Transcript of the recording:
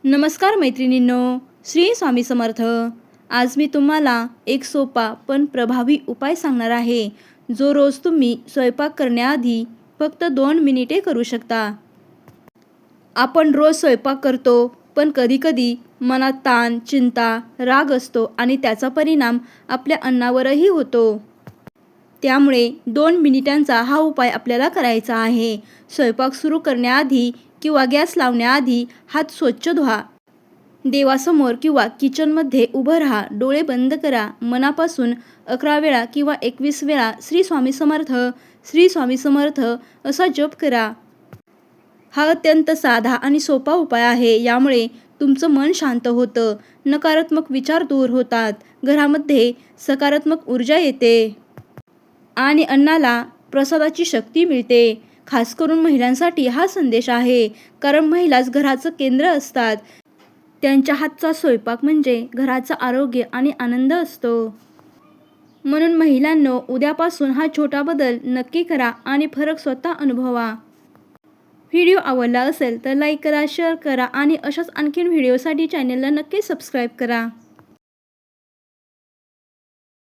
नमस्कार मैत्रिणींनो, श्री स्वामी समर्थ. आज मी तुम्हाला एक सोपा पण प्रभावी उपाय सांगणार आहे, जो रोज तुम्ही स्वयंपाक करण्याआधी फक्त 2 मिनिटे करू शकता. आपण रोज स्वयंपाक करतो, पण कधीकधी मनात ताण, चिंता, राग असतो आणि त्याचा परिणाम आपल्या अन्नावरही होतो. त्यामुळे 2 मिनिटांचा हा उपाय आपल्याला करायचा आहे. स्वयंपाक सुरू करण्याआधी किंवा गॅस लावण्याआधी हात स्वच्छ धुवा. देवासमोर किंवा किचनमध्ये उभं राहा, डोळे बंद करा. मनापासून 11 वेळा किंवा 21 वेळा श्री स्वामी समर्थ, श्री स्वामी समर्थ असा जप करा. हा अत्यंत साधा आणि सोपा उपाय आहे. यामुळे तुमचं मन शांत होतं, नकारात्मक विचार दूर होतात, घरामध्ये सकारात्मक ऊर्जा येते आणि अन्नाला प्रसादाची शक्ती मिळते. खास करून महिलांसाठी हा संदेश आहे, कारण महिलाच घराचं केंद्र असतात. त्यांच्या हातचा स्वयंपाक म्हणजे घराचं आरोग्य आणि आनंद असतो. म्हणून महिलांनो, उद्यापासून हा छोटा बदल नक्की करा आणि फरक स्वतः अनुभवा. व्हिडिओ आवडला असेल तर लाईक करा, शेअर करा आणि अशाच आणखीन व्हिडिओसाठी चॅनलला नक्की सबस्क्राईब करा.